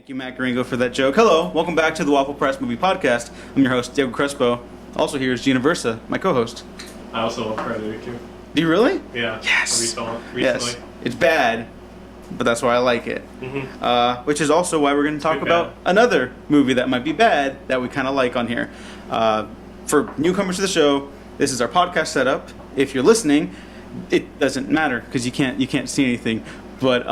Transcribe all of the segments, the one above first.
Thank you, Matt Gringo, for that joke. Hello, welcome back to the Waffle Press Movie Podcast. I'm your host, Diego Crespo. Also here is Gina Versa, my co-host. I also love Predator 2. Do you really? Yeah. Yes. I saw it recently. Yes. It's bad, but that's why I like it. Mm-hmm. Which is also why we're going to talk about another movie that might be bad that we kind of like on here. For newcomers to the show, this is our podcast setup. If you're listening, it doesn't matter because you can't see anything. But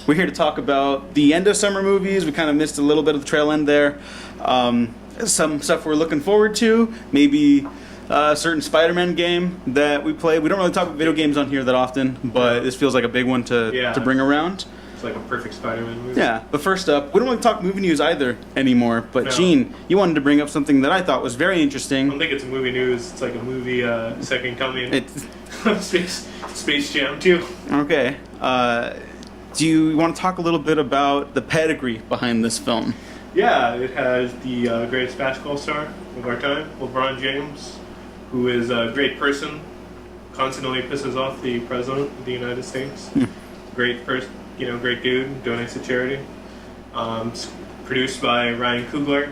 we're here to talk about the end of summer movies. We kind of missed a little bit of the trail end there. Some stuff we're looking forward to. Maybe a certain Spider-Man game that we played. We don't really talk about video games on here that often, but this feels like a big one to bring around. It's like a perfect Spider-Man movie. Yeah, but first up, we don't really talk movie news either anymore. But Gene, you wanted to bring up something that I thought was very interesting. I don't think it's a movie news. It's like a movie second coming. It's Space Jam 2. Okay. Do you want to talk a little bit about the pedigree behind this film? Yeah, it has the greatest basketball star of our time, LeBron James, who is a great person, constantly pisses off the president of the United States. Great person, great dude, donates to charity. Produced by Ryan Coogler,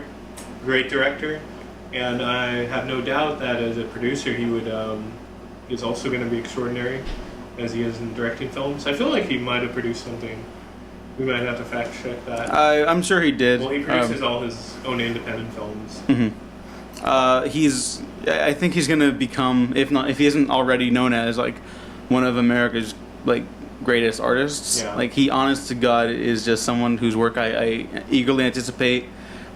great director, and I have no doubt that as a producer he would is also going to be extraordinary as he is in directing films. I feel like he might have produced something. We might have to fact check that. I'm sure he did. Well, he produces all his own independent films. Mm-hmm. I think he's going to become, if he isn't already known as like one of America's like greatest artists. Yeah. Like he, honest to God, is just someone whose work I eagerly anticipate.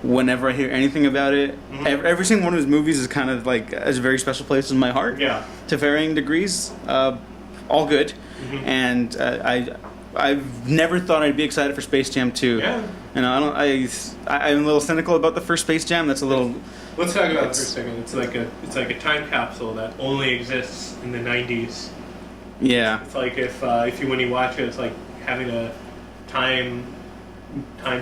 Whenever I hear anything about it, every single one of his movies is kind of like has a very special place in my heart. Yeah. To varying degrees, all good, and I've never thought I'd be excited for Space Jam 2. Yeah. I'm a little cynical about the first Space Jam. That's a little. Let's talk about it for a second. It's like a time capsule that only exists in the 90s. Yeah. It's like if when you watch it, it's like having a time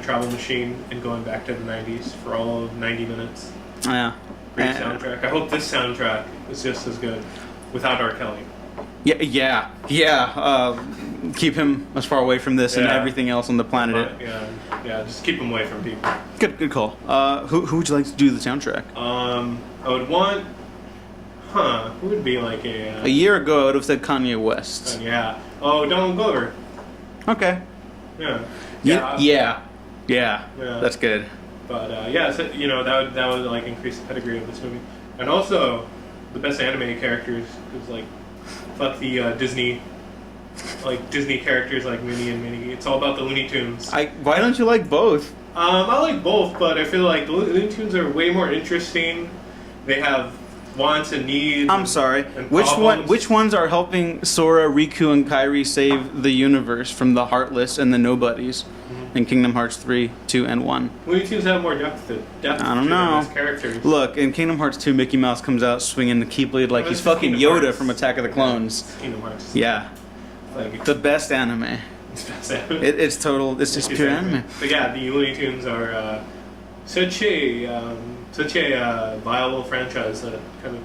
travel machine and going back to the 90s for all of 90 minutes. Yeah. Great soundtrack. I hope this soundtrack is just as good without R. Kelly. Yeah. Keep him as far away from this and everything else on the planet. Yeah. Just keep him away from people. Good call. Who would you like to do the soundtrack? I would want. Who would be like a year ago, I would have said Kanye West. Yeah. Oh, Donald Glover. Okay. Yeah. Yeah. That's good. But so, that would like increase the pedigree of this movie, and also the best animated characters is like fuck the Disney characters like Minnie and Minnie. It's all about the Looney Tunes. Why don't you like both? I like both, but I feel like the Looney Tunes are way more interesting. They have wants and needs. I'm sorry. Which ones are helping Sora, Riku, and Kairi save the universe from the Heartless and the Nobodies in Kingdom Hearts 3, 2, and 1? Looney Tunes have more depth I don't know. As characters. Look, in Kingdom Hearts 2, Mickey Mouse comes out swinging the Keyblade like he's fucking Yoda from Attack of the Clones. Kingdom Hearts. Yeah. Like, the best anime. It's best anime. It's just pure anime. But yeah, the Looney Tunes are such a viable franchise that kind of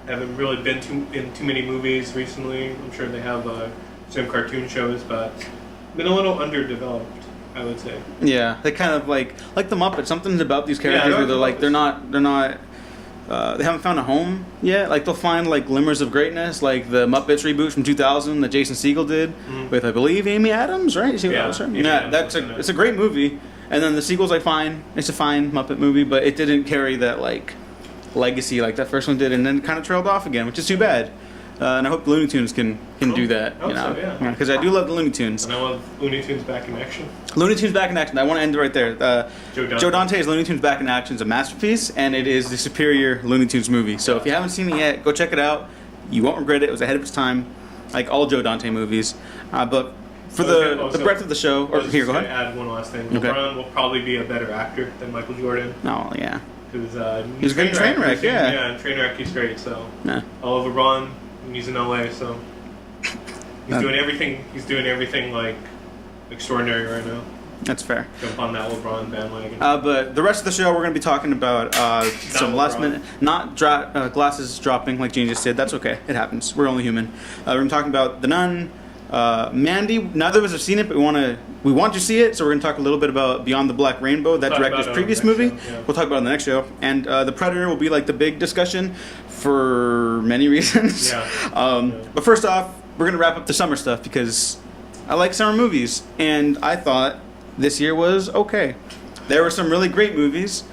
haven't really been in too many movies recently. I'm sure they have some cartoon shows, but been a little underdeveloped, I would say. Yeah, they kind of like the Muppets. Something's about these characters where they're like they haven't found a home yet. Like they'll find like glimmers of greatness, like the Muppets reboot from 2000 that Jason Segel did with I believe Amy Adams, right? It's a great movie. And then the sequel's like fine. It's a fine Muppet movie, but it didn't carry that like legacy like that first one did, and then kind of trailed off again, which is too bad. And I hope the Looney Tunes can do that. Because I do love the Looney Tunes. And I love Looney Tunes back in action. Looney Tunes back in action. I want to end it right there. Joe Dante's Looney Tunes back in action is a masterpiece, and it is the superior Looney Tunes movie. So if you haven't seen it yet, go check it out. You won't regret it. It was ahead of its time, like all Joe Dante movies. But for the breadth of the show, go ahead. Add one last thing. Okay. LeBron will probably be a better actor than Michael Jordan. Oh yeah. He's a good Trainwreck, yeah. Yeah, in Trainwreck he's great, so. Yeah. I love LeBron, and he's in LA, so. He's doing everything like extraordinary right now. That's fair. Jump on that LeBron bandwagon. But the rest of the show, we're going to be talking about some last minute, glasses dropping like Gene just did. That's okay. It happens. We're only human. We're going to be talking about The Nun, Mandy, neither of us have seen it, but we want to see it, so we're going to talk a little bit about Beyond the Black Rainbow, that director's previous movie. We'll talk about it on the next show. And The Predator will be like the big discussion for many reasons. But first off, we're going to wrap up the summer stuff because I like summer movies, and I thought this year was okay. There were some really great movies,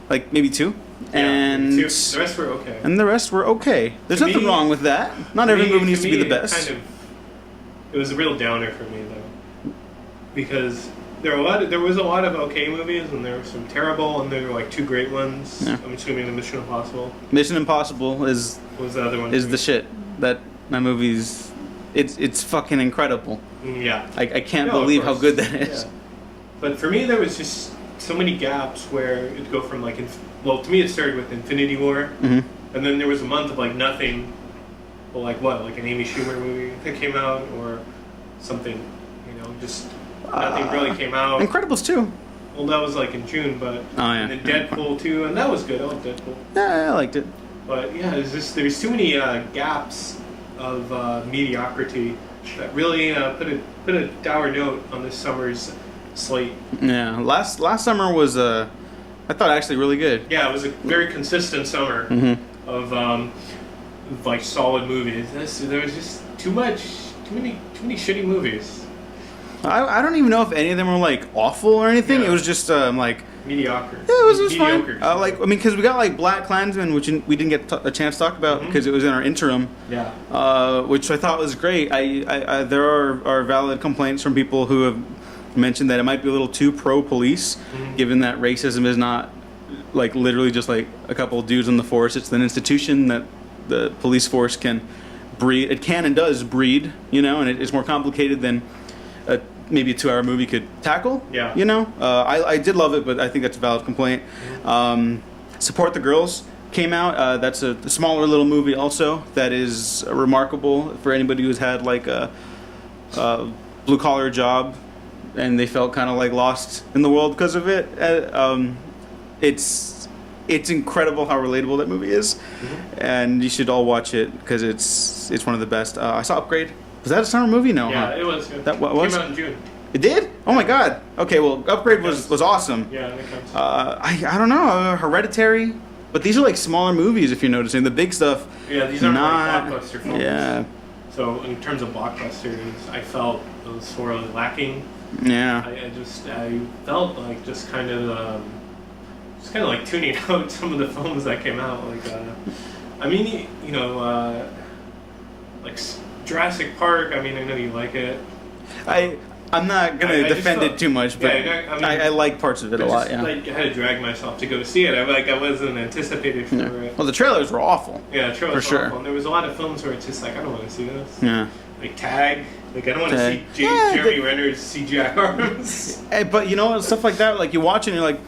like maybe two. And the rest were okay. And the rest were okay. There's nothing wrong with that. Not every movie needs to be the best. It was a real downer for me though, because there was a lot of okay movies, and there were some terrible, and there were like two great ones. Yeah. I'm assuming the Mission Impossible. Mission Impossible was the other one. Is the shit that movie's. It's fucking incredible. Yeah. I can't believe how good that is. Yeah. But for me, there was just so many gaps where it'd go from like, to me it started with Infinity War, and then there was a month of like nothing. Well, like what? Like an Amy Schumer movie that came out, or something, just nothing really came out. Incredibles 2. Well, that was like in June, but and then Deadpool 2, and that was good. I liked Deadpool. Yeah, I liked it. But yeah, there's too many gaps of mediocrity that really put a dour note on this summer's slate. Yeah, last summer was I thought actually really good. Yeah, it was a very consistent summer of like solid movies. There was just too many shitty movies. I don't even know if any of them were like awful or anything. Yeah. It was just like mediocre. Yeah, it was fine. Because we got like Black Klansman, which we didn't get a chance to talk about because it was in our interim. Yeah. Which I thought was great. There are valid complaints from people who have mentioned that it might be a little too pro-police, given that racism is not like literally just like a couple of dudes on the force. It's an institution that the police force can breed. It can and does breed, and it's more complicated than maybe a 2-hour movie could tackle. Yeah. I did love it, but I think that's a valid complaint. Support the Girls came out. That's a smaller little movie also that is remarkable for anybody who's had like a blue collar job and they felt kind of like lost in the world because of it. It's incredible how relatable that movie is, and you should all watch it because it's one of the best. I saw Upgrade. Was that a summer movie? No. Yeah, it was. Yeah. That was. It came out in June. It did? Oh my god. Okay, well, Upgrade was awesome. Yeah, that counts. I don't know. Hereditary, but these are like smaller movies if you're noticing. The big stuff. Yeah, these aren't like blockbuster films. Yeah. So in terms of blockbusters, I felt it was sorely lacking. Yeah. I felt like just kind of like tuning out some of the films that came out. Like, like Jurassic Park. I mean, I know you like it. I'm not gonna defend it too much, but I like parts of it a lot. Yeah. Like, I had to drag myself to go see it. I wasn't anticipated for it. Well, the trailers were awful. Yeah, the trailers were awful. And there was a lot of films where it's just like, I don't want to see this. Yeah. Like Tag. Like, I don't want to see Jeremy Renner's CGI arms. But stuff like that. Like you watch it and you're like,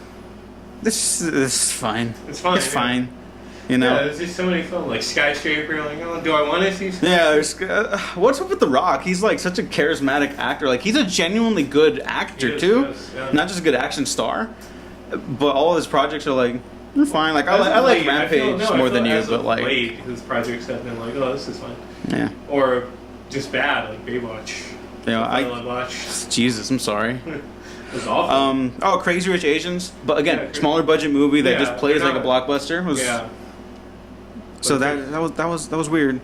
this is fine. It's fine. It's fine. Yeah, there's just so many films like Skyscraper. Like, oh, do I want to see Skyscraper? Yeah, what's up with The Rock? He's like such a charismatic actor. Like he's a genuinely good actor too, not just a good action star. But all of his projects are like, they're fine. Like I like Rampage more than you, but like his projects have been like, oh, this is fine. Yeah. Or just bad, like Baywatch. Jesus, I'm sorry. It was awful. Crazy Rich Asians, but again, smaller budget movie that just plays like a blockbuster. So that was weird.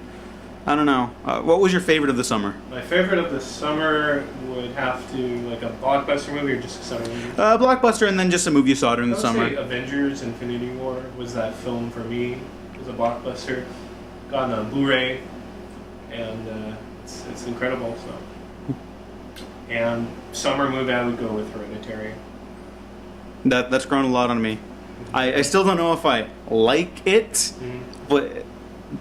I don't know. What was your favorite of the summer? My favorite of the summer would have to like a blockbuster movie or just a summer movie. Blockbuster and then just a movie you saw during the summer. Say Avengers: Infinity War was that film for me. It was a blockbuster. Got on Blu-ray, and it's incredible. So. And summer movie, I would go with Hereditary. That's grown a lot on me. I still don't know if I like it, but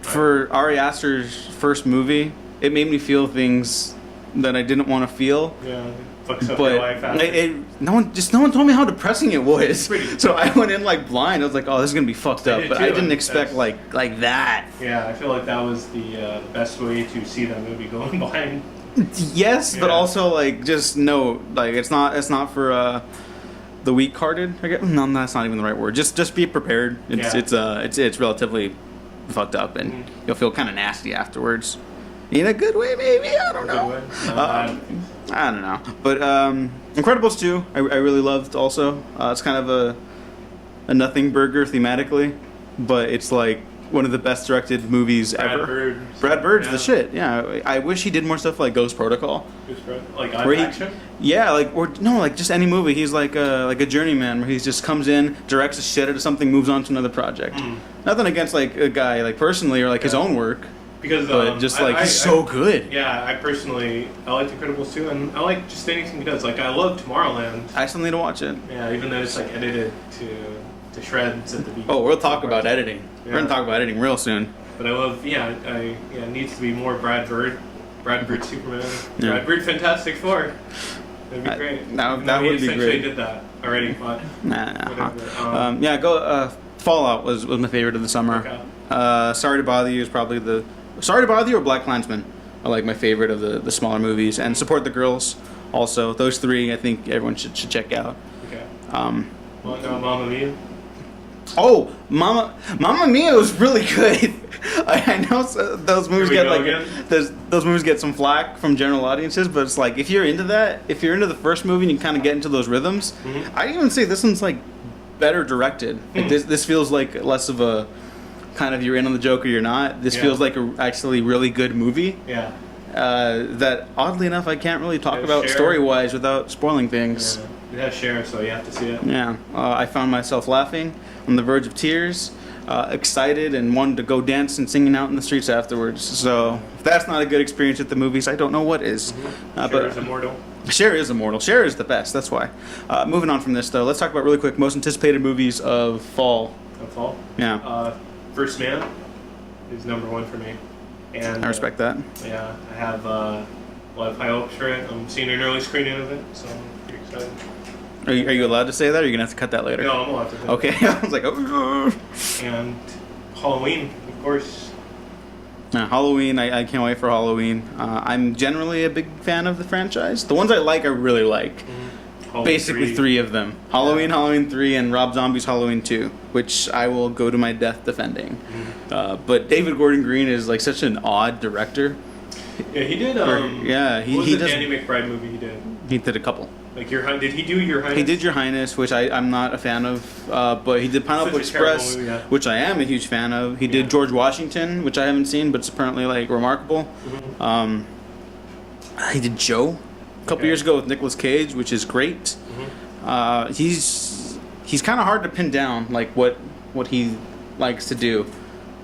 for Ari Aster's first movie, it made me feel things that I didn't want to feel. Yeah, fucks up your life after. No one told me how depressing it was. So I went in like blind. I was like, oh, this is gonna be fucked up. But I didn't expect like that. Yeah, I feel like that was the best way to see that movie going blind. Yes, but also like just know like it's not for the weak-hearted. I guess no, that's not even the right word. Just be prepared. It's relatively fucked up, and you'll feel kind of nasty afterwards. In a good way, maybe. I don't know. I don't know. But Incredibles 2, I really loved also. It's kind of a nothing burger thematically, but it's like one of the best directed movies ever. Brad Bird's the shit. Yeah, I wish he did more stuff like Ghost Protocol. Like live action? Yeah, like just any movie. He's like a journeyman where he just comes in, directs a shit out something, moves on to another project. Nothing against like a guy like personally or like his own work. Because but just like he's so good. Yeah, I like The Incredibles too, and I like just anything he does. Like I love Tomorrowland. I still need to watch it. Yeah, even though it's like edited to shreds at the beginning. Oh, we'll talk about editing. Yeah. We're gonna talk about editing real soon. But I love, it needs to be more Brad Bird Superman, yeah. Brad Bird Fantastic Four. That'd be great. That would be great. He essentially did that already, but whatever. Fallout was my favorite of the summer. Okay. Sorry to Bother You is probably Sorry to Bother You or Black Klansman are like my favorite of the smaller movies, and Support the Girls also. Those three I think everyone should check out. Okay. Mamma Mia. Oh, Mamma Mia was really good. I know those movies those movies get some flack from general audiences, but it's like if you're into the first movie and you kind of get into those rhythms, I'd even say this one's like better directed. Like this feels like less of a kind of you're in on the joke or you're not. This feels like a actually really good movie. Yeah. That oddly enough I can't really talk about story wise without spoiling things. Yeah. It has Cher, so you have to see it. Yeah. I found myself laughing on the verge of tears, excited, and wanted to go dance and singing out in the streets afterwards. So if that's not a good experience at the movies, I don't know what is. Cher is immortal. Cher is immortal. Cher is the best. That's why. Moving on from this, though, let's talk about really quick most anticipated movies of fall. Of fall? Yeah. First Man is number one for me. And I respect that. Yeah, I have a lot of high hopes for it. I'm seeing an early screening of it, so I'm pretty excited. Are you allowed to say that, or are you going to have to cut that later? No, I'm allowed to. Okay. I was like, oh. And Halloween, of course. Halloween, I can't wait for Halloween. I'm generally a big fan of the franchise. The ones I really like. Basically 3 of them. Halloween, Halloween 3, and Rob Zombie's Halloween 2, which I will go to my death defending. But David Gordon Green is like such an odd director. Yeah, he did. He does. Danny McBride movie he did. He did a couple. Like did he do Your Highness? He did Your Highness, which I'm not a fan of. But he did Pineapple Express, movie, which I am a huge fan of. He did George Washington, which I haven't seen, but it's apparently like remarkable. He did Joe a couple years ago with Nicolas Cage, which is great. He's kind of hard to pin down, like what he likes to do.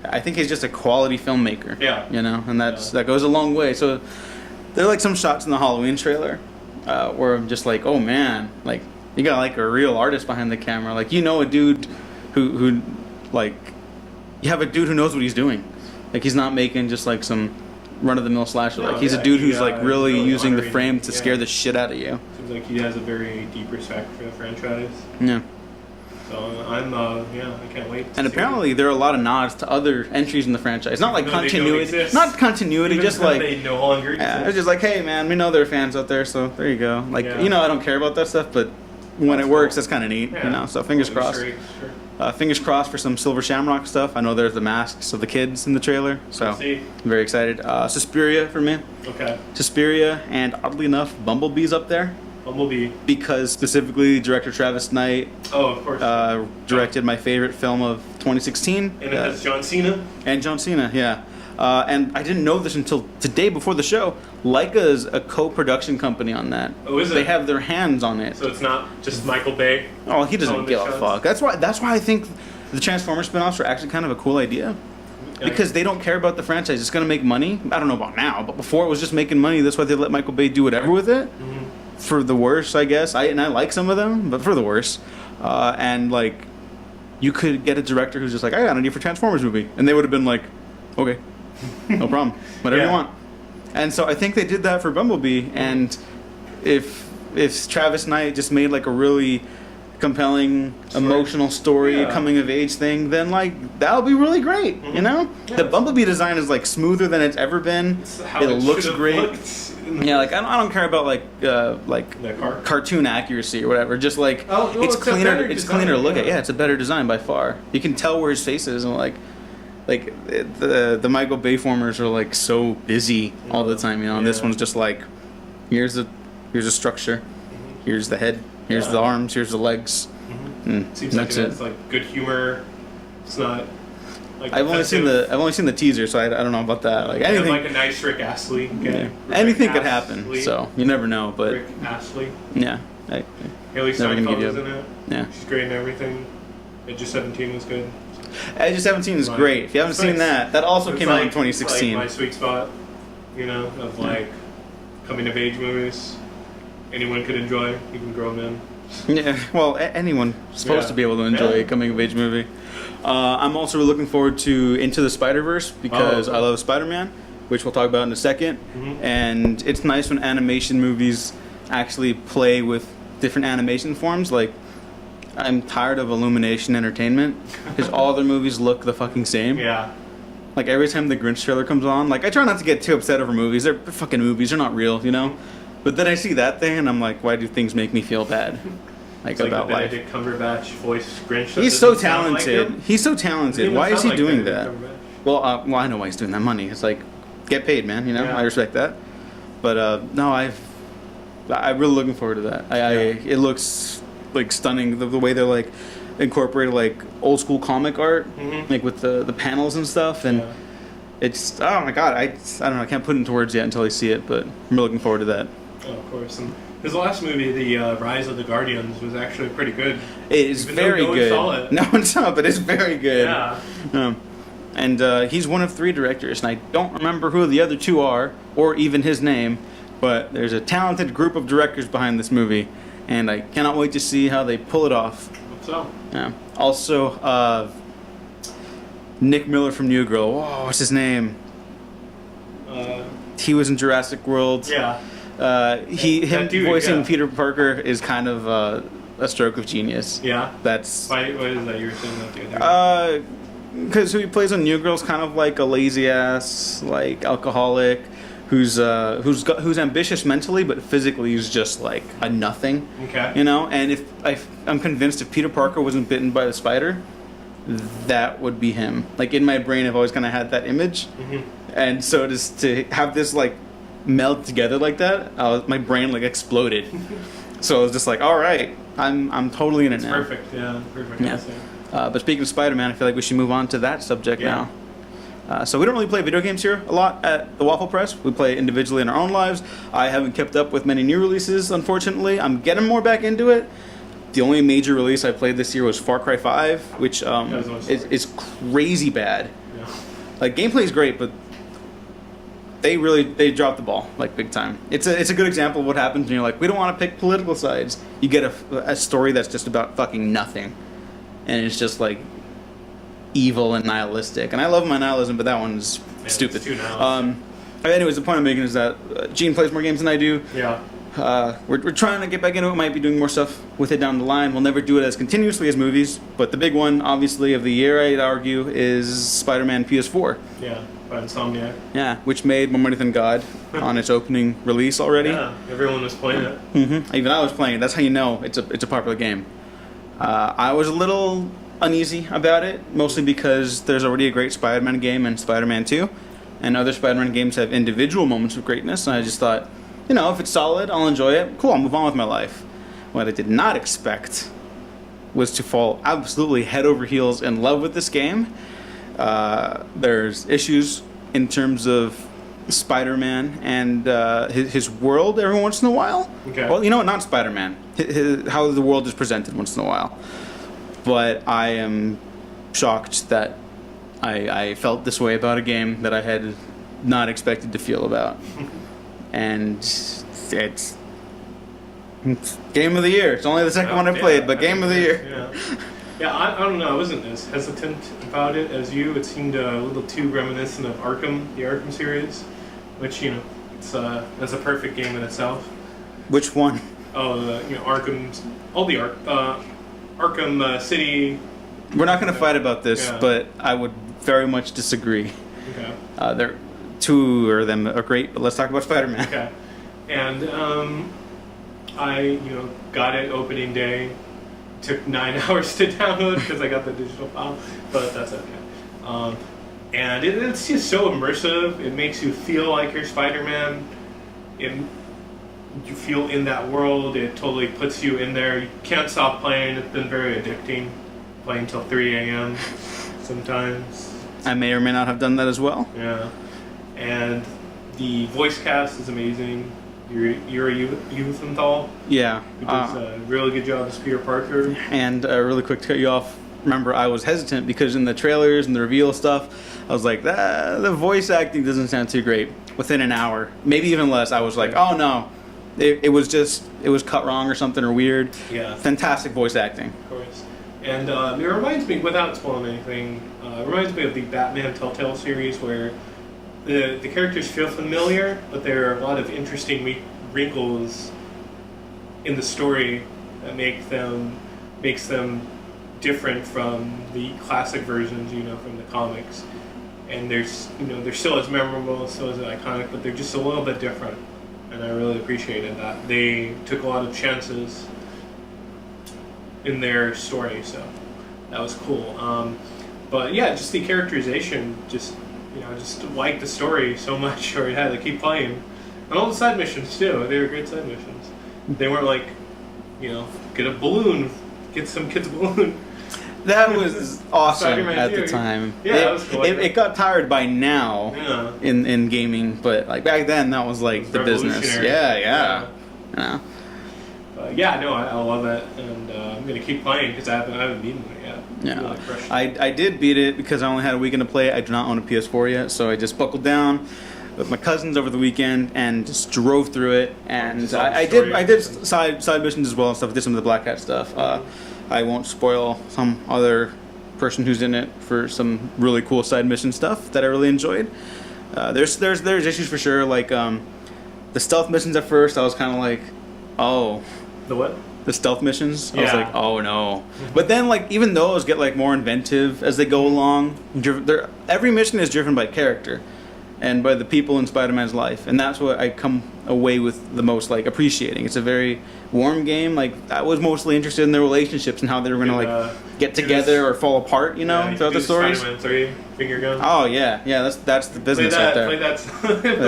I think he's just a quality filmmaker. Yeah. You know, and that goes a long way. So there are like some shots in the Halloween trailer where I'm just like, oh man, like you got like a real artist behind the camera. Like a dude who like you have a dude who knows what he's doing. Like he's not making just like some run of the mill slasher. Like he's a dude who's like really using the frame to scare the shit out of you. Seems like he has a very deep respect for the franchise. Yeah. So I'm I can't wait. And apparently there are a lot of nods to other entries in the franchise. Not like continuity, not continuity, just like they no longer exist. It's just like, hey man, we know there are fans out there, so there you go. Like I don't care about that stuff, but when it works, that's kind of neat, you know. So fingers crossed. Sure. Fingers crossed for some Silver Shamrock stuff. I know there's the masks of the kids in the trailer, so I'm very excited. Suspiria for me. Okay. Suspiria, and oddly enough, Bumblebee's up there. Bumblebee. Because specifically director Travis Knight of course. Directed my favorite film of 2016. And it has John Cena. And John Cena, yeah. And I didn't know this until today before the show. Leica's a co-production company on that. Oh, is it? They have their hands on it. So it's not just Michael Bay? Oh, he doesn't give a fuck. That's why I think the Transformers spin-offs are actually kind of a cool idea. Because they don't care about the franchise. It's going to make money. I don't know about now, but before it was just making money. That's why they let Michael Bay do whatever with it. For the worse, I guess. I like some of them, but for the worse. And like, you could get a director who's just like, I got an idea for Transformers movie, and they would have been like, okay, no problem, whatever you want. And so I think they did that for Bumblebee. And if Travis Knight just made like a really compelling, emotional story, coming of age thing, then like that'll be really great. You know, the Bumblebee design is like smoother than it's ever been. It looks great. Yeah, like I don't care about like cartoon accuracy or whatever. Just like it's cleaner. It's cleaner to look at. Yeah, it's a better design by far. You can tell where his face is, and like like the Michael Bay formers are like so busy all the time, you know. And this one's just like, here's a structure, here's the head, here's the arms, here's the legs. Seems like it's like good humor. It's not. Like I've only seen the teaser, so I don't know about that. Like anything, like a nice Rick Astley. Anything could happen, so you never know. But Rick Astley. Yeah. Haley Steinfeld was in it. Yeah. She's great and everything. Edge of 17 was good. Edge of 17 is great. If you haven't seen that also came out in 2016. Like my sweet spot, you know, of like coming of age movies. Anyone could enjoy, even grown men. Yeah, well, anyone's supposed to be able to enjoy a coming of age movie. I'm also looking forward to Into the Spider-Verse because I love Spider-Man, which we'll talk about in a second. And it's nice when animation movies actually play with different animation forms. Like, I'm tired of Illumination Entertainment because all their movies look the fucking same. Yeah. Like, every time the Grinch trailer comes on, like, I try not to get too upset over movies. They're fucking movies. They're not real, you know? But then I see that thing and I'm like, why do things make me feel bad? Like about life. Benedict Cumberbatch voice Grinch. He's so talented. He's so talented. Why is he doing that? Well, I know why he's doing that. Money. It's like, get paid, man. You know, I respect that. But no, I'm really looking forward to that. It looks like stunning the way they're like incorporated like old school comic art, like with the panels and stuff, and it's oh my god, I don't know, I can't put it into words yet until I see it, but I'm looking forward to that. Oh, of course. And his last movie, The Rise of the Guardians, was actually pretty good. It is very good. No, it's not, but it's very good. Yeah. And he's one of 3 directors, and I don't remember who the other 2 are, or even his name, but there's a talented group of directors behind this movie, and I cannot wait to see how they pull it off. Hope so. Yeah. Also, Nick Miller from New Girl. Whoa, what's his name? He was in Jurassic World. Yeah. Him voicing Peter Parker is kind of a stroke of genius. Yeah. That's. Why is that you were saying that the other day? Because who he plays on New Girl is kind of like a lazy ass, like alcoholic, who's ambitious mentally, but physically he's just like a nothing. Okay. You know, and I'm convinced if Peter Parker wasn't bitten by the spider, that would be him. Like in my brain, I've always kind of had that image, and so just to have this like meld together like that, my brain like exploded. So I was just like, all right, I'm totally in it now. Perfect. Yeah. Perfect. Yeah. But speaking of Spider-Man, I feel like we should move on to that subject now. So we don't really play video games here a lot at the Waffle Press. We play individually in our own lives. I haven't kept up with many new releases, unfortunately. I'm getting more back into it. The only major release I played this year was Far Cry 5, which is crazy bad. Yeah. Like, gameplay is great, but they dropped the ball, like, big time. It's a good example of what happens when you're like, we don't want to pick political sides. You get a story that's just about fucking nothing. And it's just, like, evil and nihilistic. And I love my nihilism, but that one's stupid. It's too nihilistic. Anyways, the point I'm making is that Gene plays more games than I do. Yeah. We're trying to get back into it. Might be doing more stuff with it down the line. We'll never do it as continuously as movies, but the big one, obviously, of the year, I'd argue, is Spider-Man PS4. Yeah, by Insomniac. Yeah, which made more money than God on its opening release already. Yeah, everyone was playing it. Even I was playing it. That's how you know it's a popular game. I was a little uneasy about it, mostly because there's already a great Spider-Man game in Spider-Man 2, and other Spider-Man games have individual moments of greatness, and I just thought, you know, if it's solid, I'll enjoy it. Cool, I'll move on with my life. What I did not expect was to fall absolutely head over heels in love with this game. There's issues in terms of Spider-Man and his world every once in a while. Okay. Well, you know what? Not Spider-Man. How the world is presented once in a while. But I am shocked that I felt this way about a game that I had not expected to feel about. And it's game of the year. It's only the second one I played, but game of the year. Yeah, I don't know. I wasn't as hesitant about it as you. It seemed a little too reminiscent of Arkham, the Arkham series, which, you know, that's a perfect game in itself. Which one? Oh, Arkham's all the Arkham City. We're not going to fight about this, but I would very much disagree. Okay. Two of them are great, but let's talk about Spider-Man. Okay. And I got it opening day. Took 9 hours to download because I got the digital file, but that's okay. And it's just so immersive. It makes you feel like you're Spider-Man. You feel in that world. It totally puts you in there. You can't stop playing. It's been very addicting. Playing till 3 a.m. sometimes. I may or may not have done that as well. Yeah. And the voice cast is amazing. You're a Euthenthal. Yeah. Who does a really good job as Peter Parker. And really quick to cut you off, remember I was hesitant because in the trailers and the reveal stuff, I was like, the voice acting doesn't sound too great. Within an hour, maybe even less, I was like, oh no. It was cut wrong or something or weird. Yeah. Fantastic voice acting. Of course. And it reminds me, without spoiling anything, it reminds me of the Batman Telltale series where the characters feel familiar, but there are a lot of interesting wrinkles in the story that makes them different from the classic versions, from the comics. And they're still as memorable, still as iconic, but they're just a little bit different. And I really appreciated that. They took a lot of chances in their story, so that was cool. But yeah, just the characterization, just liked the story so much, or it had to keep playing. And all the side missions too, they were great side missions. They weren't like, get a balloon, get some kid's balloon. That was awesome Spider-Man at the theory. time. Yeah, that was cool. It got tired by now in gaming, but like back then that was like the business. Yeah. I love it, and I'm gonna keep playing because I haven't beaten it yet. Yeah, really I did beat it because I only had a weekend to play it. I do not own a PS4 yet, so I just buckled down with my cousins over the weekend and just drove through it. And I did side missions as well and stuff. I did some of the Black Hat stuff. I won't spoil some other person who's in it for some really cool side mission stuff that I really enjoyed. There's issues for sure, like the stealth missions at first. I was kind of like, oh. The what? The stealth missions. Yeah. I was like, oh no. But then, like, even those get like more inventive as they go along. Every mission is driven by character and by the people in Spider-Man's life, and that's what I come away with the most, like, appreciating. It's a very warm game. Like, I was mostly interested in their relationships and how they were gonna get together or fall apart, throughout the stories. Spider-Man 3 finger gun. Oh yeah, that's the business right there. Play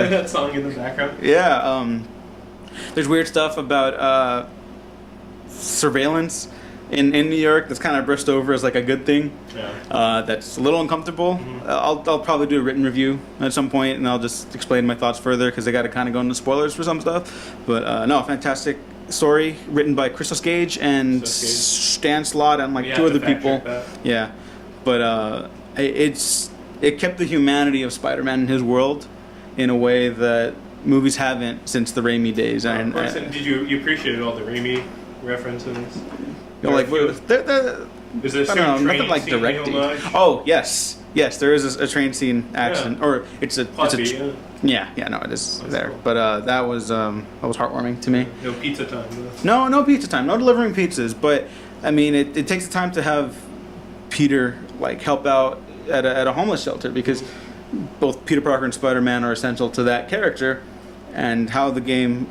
that song in the background. Yeah. There's weird stuff about surveillance in New York that's kind of brushed over as like a good thing. Yeah. That's a little uncomfortable. I'll probably do a written review at some point, and I'll just explain my thoughts further because I got to kind of go into spoilers for some stuff. But no, fantastic story written by Christos Gage and Stan Slott and like two other people. Yeah, but it kept the humanity of Spider-Man in his world in a way that movies haven't since the Raimi days. Of course, and did you appreciated all the Raimi references? Is there I don't know, nothing like directing. Oh yes, there is a train scene accident, or it's a yeah, no, it is there. Cool. But that was heartwarming to me. No pizza time. No pizza time. No delivering pizzas. But I mean, it takes the time to have Peter like help out at a homeless shelter because both Peter Parker and Spider-Man are essential to that character, and how the game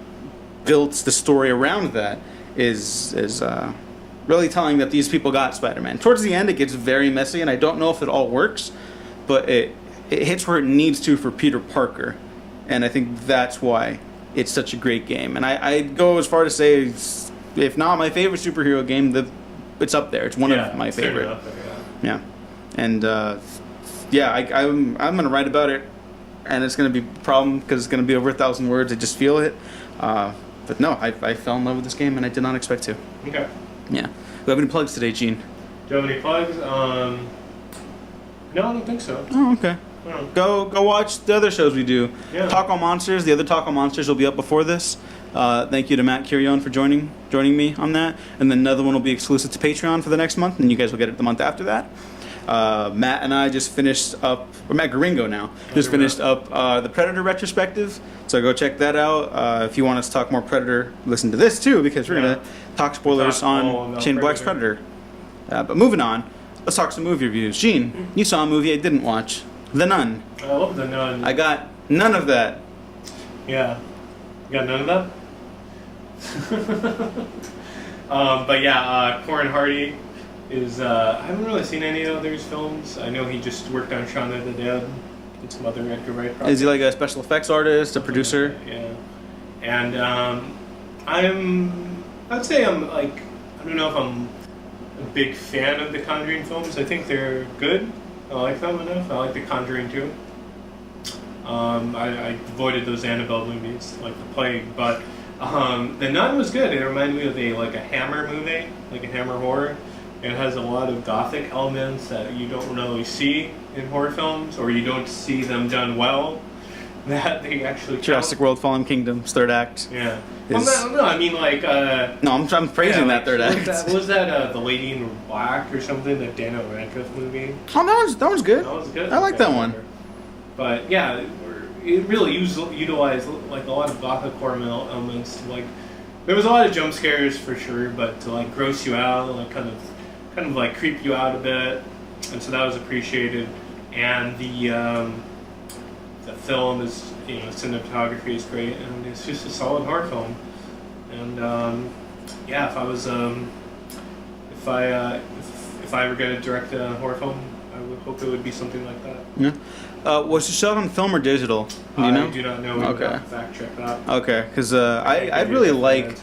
builds the story around that is really telling that these people got Spider-Man. Towards the end, it gets very messy, and I don't know if it all works, but it hits where it needs to for Peter Parker, and I think that's why it's such a great game. And I'd go as far to say, if not my favorite superhero game, it's up there. It's one of my favorite. Yeah, and I'm gonna write about it, and it's gonna be a problem because it's gonna be over 1,000 words. I just feel it. But no, I fell in love with this game, and I did not expect to. Okay. Yeah. Do you have any plugs today, Gene? Do you have any plugs? No, I don't think so. Oh, okay. Go watch the other shows we do. Yeah. Talk on Monsters. The other Talk on Monsters will be up before this. Thank you to Matt Curion for joining me on that. And then another one will be exclusive to Patreon for the next month, and you guys will get it the month after that. Matt and I just finished up, or Matt Garingo now, just finished up the Predator retrospective. So go check that out. If you want us to talk more Predator, listen to this too, because we're going to talk spoilers on Shane Black's Predator. But moving on, let's talk some movie reviews. Gene, you saw a movie I didn't watch, The Nun. I love The Nun. I got none of that. Yeah. You got none of that? But yeah, Corin Hardy is I haven't really seen any of his films. I know he just worked on Shaun of the Dead, did some other Edgar Wright projects. Is he like a special effects artist, a producer? Yeah. And I'd say I'm like, I don't know if I'm a big fan of the Conjuring films. I think they're good. I like them enough. I like The Conjuring too. I avoided those Annabelle movies like the plague, but The Nun was good. It reminded me of a Hammer movie, like a Hammer horror. It has a lot of gothic elements that you don't really see in horror films, or you don't see them done well. That they actually Jurassic World: Fallen Kingdoms, third act. Yeah. Well, no, I mean like. No, I'm praising that third act. Was that The Lady in Black or something? That Daniel Radcliffe movie. Oh, that one's good. That was good. I like that one. But yeah, it really utilized like a lot of gothic horror elements. Like there was a lot of jump scares for sure, but to like gross you out, like kind of like creep you out a bit, and so that was appreciated. And the film is, cinematography is great, and it's just a solid horror film. And yeah, if I ever going to direct a horror film, I would hope it would be something like that. Yeah. Was it shot on film or digital? Do you know? I do not know. Okay. Fact check that. Okay, because I really like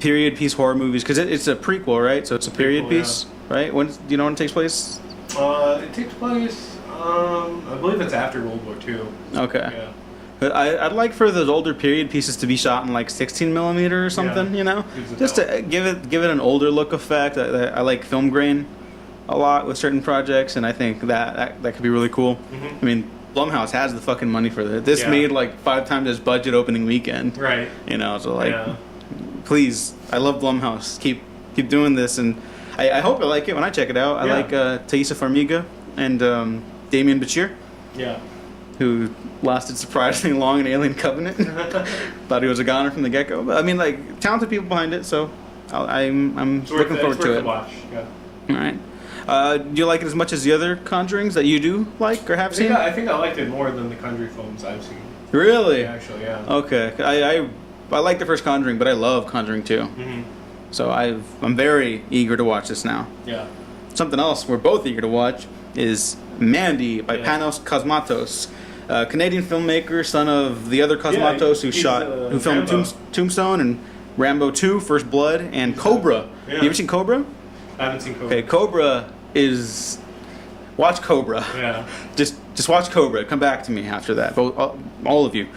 period piece horror movies because it's a prequel, right? So it's a period piece, right? Do you know when it takes place? It takes place. I believe it's after World War II. Okay. Yeah. But I'd like for those older period pieces to be shot in like 16 millimeter or something, just to give it an older look effect. I like film grain a lot with certain projects, and I think that could be really cool. Mm-hmm. I mean, Blumhouse has the fucking money for this. This made like 5 times its budget opening weekend. Right. So like, please, I love Blumhouse. Keep doing this, and I hope I like it when I check it out. I like Taissa Farmiga and Damien Bichir. Yeah. Who lasted surprisingly long in Alien Covenant. Thought he was a goner from the get-go. But I mean, like, talented people behind it, so I'm looking forward to it. Watch. Yeah. All right. Do you like it as much as the other Conjurings that you do like or have seen? I think I liked it more than the Conjuring films I've seen. Really? Yeah, actually, yeah. Okay. I like the first Conjuring, but I love Conjuring 2. Mm-hmm. So I'm very eager to watch this now. Yeah. Something else we're both eager to watch is Mandy by Panos Cosmatos. Canadian filmmaker, son of the other Cosmatos who filmed Tombstone and Rambo 2, First Blood, and Cobra. Yeah. You ever seen Cobra? I haven't seen Cobra. Okay, Cobra is... Watch Cobra. Yeah. Just watch Cobra. Come back to me after that. Both, all of you.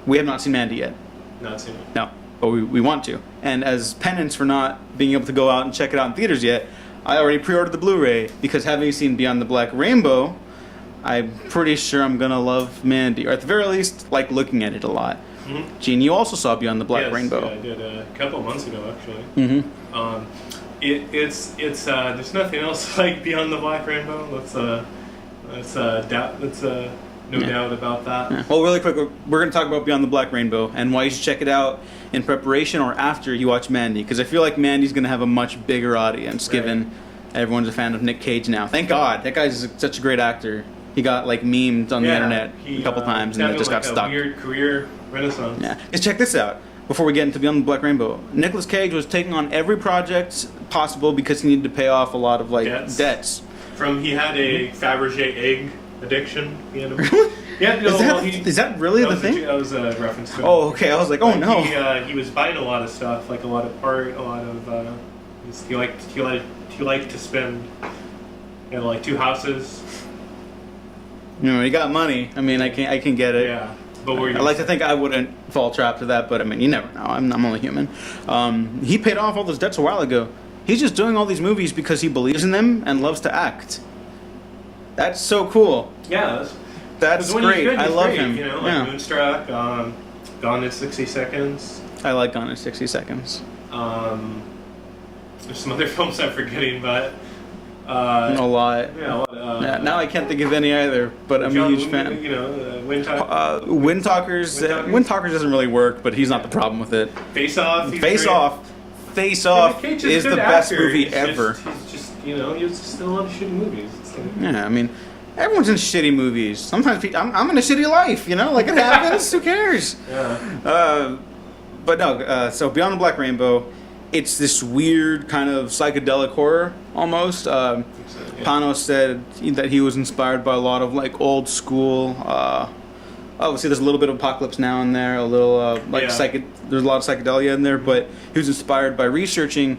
We have not seen Mandy yet. Not seen it. No, but we want to. And as penance for not being able to go out and check it out in theaters yet, I already pre-ordered the Blu-ray because having seen Beyond the Black Rainbow, I'm pretty sure I'm gonna love Mandy, or at the very least, like looking at it a lot. Mm-hmm. Gene, you also saw Beyond the Black Rainbow. Yeah, I did a couple of months ago, actually. Mm-hmm. It's there's nothing else like Beyond the Black Rainbow. That's no doubt about that. Yeah. Well, really quick, we're going to talk about Beyond the Black Rainbow and why you should check it out in preparation or after you watch Mandy, because I feel like Mandy's going to have a much bigger audience, given everyone's a fan of Nick Cage now. Thank God, that guy's such a great actor. He got like memed on the internet a couple times, and it just got stuck. Weird career renaissance. Yeah, just check this out. Before we get into Beyond the Black Rainbow, Nicolas Cage was taking on every project possible because he needed to pay off a lot of debts. He had a Fabergé egg addiction. He had Is that really the thing? That was a reference to it. Oh, okay. I was like, oh no. He was buying a lot of stuff, like a lot of art, a lot of. He liked to spend. He had like 2 houses. He got money. I mean, I can get it. Yeah. But I like to think I wouldn't fall trap to that, but I mean, you never know. I'm only human. He paid off all those debts a while ago. He's just doing all these movies because he believes in them and loves to act. That's so cool. Yeah, that's great. I love him. Moonstruck, Gone in 60 Seconds. I like Gone in 60 Seconds. There's some other films I'm forgetting, but a lot. Yeah, now I can't think of any either, but I'm a huge fan. Wind Talkers. Wind Talkers doesn't really work, but he's not the problem with it. Face Off. Face Off is the best movie ever. He's just he was just in a lot of shitty movies. Yeah, I mean, everyone's in shitty movies. Sometimes I'm in a shitty life, like it happens. Who cares? Yeah. But no. So Beyond the Black Rainbow it's this weird kind of psychedelic horror almost. Panos said that he was inspired by a lot of like old school. Obviously, there's a little bit of Apocalypse Now in there, a little there's a lot of psychedelia in there, but he was inspired by researching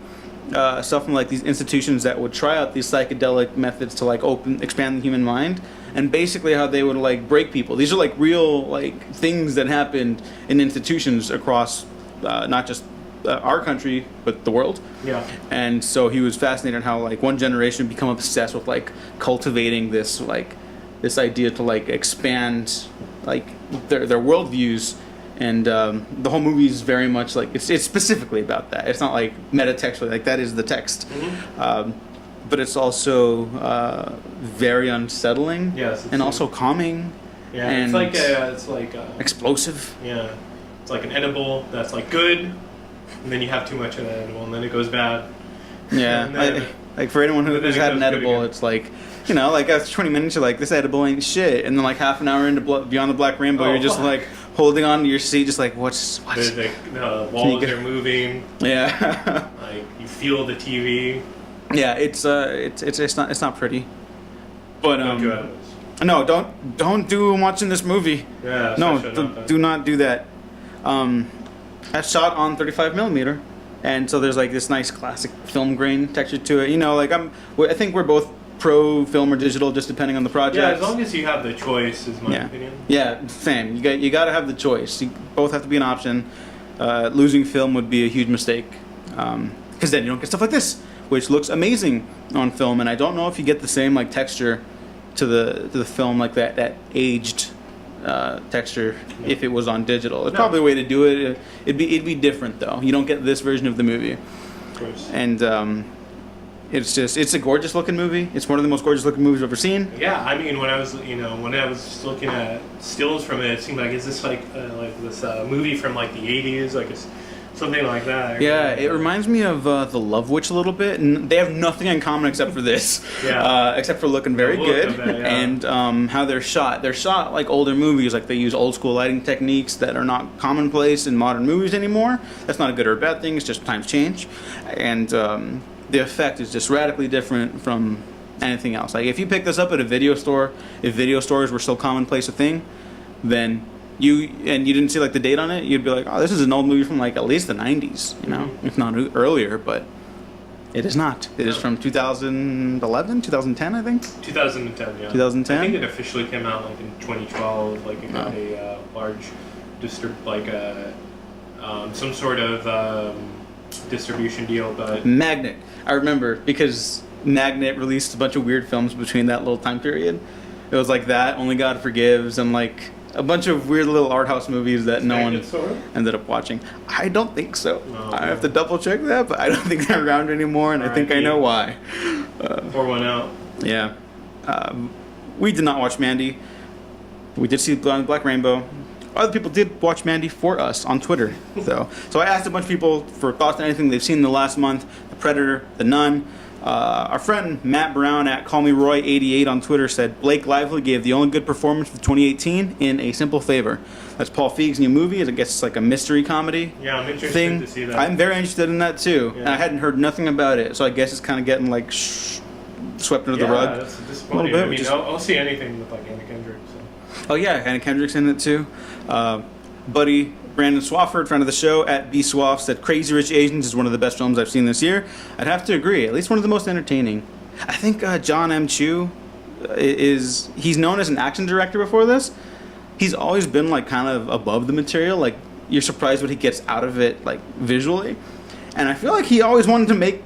stuff from like these institutions that would try out these psychedelic methods to like expand the human mind, and basically how they would like break people. These are like real like things that happened in institutions across not just our country but the world. Yeah. And so he was fascinated how like one generation become obsessed with like cultivating this idea to like expand like their worldviews. And the whole movie is very much like it's specifically about that. It's not like metatextually, like that is the text, but it's also very unsettling. Yes, and also calming. Yeah, and it's like explosive. Yeah, it's like an edible that's like good, and then you have too much of that edible, and then it goes bad. Yeah, then, like for anyone who's had an edible, it's like. You know, like after 20 minutes, you're like, this edible ain't shit. And then like half an hour into Beyond the Black Rainbow, you're just like holding on to your seat, just like, what's... The walls are moving. Yeah. Like, you feel the TV. Yeah, it's not pretty. But, no, don't do watching this movie. Yeah, no, do not do that. That's shot on 35mm. And so there's like this nice classic film grain texture to it. You know, like I think we're both pro film or digital, just depending on the project. Yeah, as long as you have the choice, is my opinion. Yeah, same. You got to have the choice. You both have to be an option. Losing film would be a huge mistake, because then you don't get stuff like this, which looks amazing on film. And I don't know if you get the same like texture to the film, like that aged texture if it was on digital. There's probably a way to do it. It'd be different though. You don't get this version of the movie. Of course. And it's a gorgeous looking movie. It's one of the most gorgeous looking movies I've ever seen. Yeah, I mean, when I was just looking at stills from it, it seemed like, is this like this movie from like the 80s, like something like that? Yeah, it reminds me of The Love Witch a little bit, and they have nothing in common except for this. Except for looking very good, and how they're shot. They're shot like older movies, like they use old school lighting techniques that are not commonplace in modern movies anymore. That's not a good or a bad thing. It's just times change, and the effect is just radically different from anything else. Like if you pick this up at a video store, if video stores were still commonplace a thing, then you didn't see like the date on it, you'd be like, oh, this is an old movie from like at least the 90s, you know, if not earlier, but it is not. It is from 2011, 2010, I think. 2010, yeah. 2010. I think it officially came out like in 2012. Like it got a large some sort of distribution deal, but Magnet. I remember because Magnet released a bunch of weird films between that little time period. It was like that, Only God Forgives, and like a bunch of weird little art house movies that no one ended up watching. I don't think so. No, I have to double check that, but I don't think they're around anymore, and I think I know why. Pour one out. Yeah. We did not watch Mandy. We did see Beyond the Black Rainbow. Other people did watch Mandy for us on Twitter, though. So I asked a bunch of people for thoughts on anything they've seen in the last month. The Predator, The Nun. Our friend Matt Brown at CallMeRoy88 on Twitter said, Blake Lively gave the only good performance for 2018 in A Simple Favor. That's Paul Feig's new movie. I guess it's like a mystery comedy I'm interested to see that. I'm very interested in that too. Yeah. And I hadn't heard nothing about it, so I guess it's kind of getting like swept under the rug. Yeah, that's disappointing. I mean, I'll see anything with like Anna Kendrick. So. Oh yeah, Anna Kendrick's in it too. Buddy Brandon Swafford, friend of the show, at BSwaff, said Crazy Rich Asians is one of the best films I've seen this year. I'd have to agree. At least one of the most entertaining. I think John M. Chu he's known as an action director before this. He's always been like kind of above the material. Like you're surprised what he gets out of it, like visually. And I feel like he always wanted to make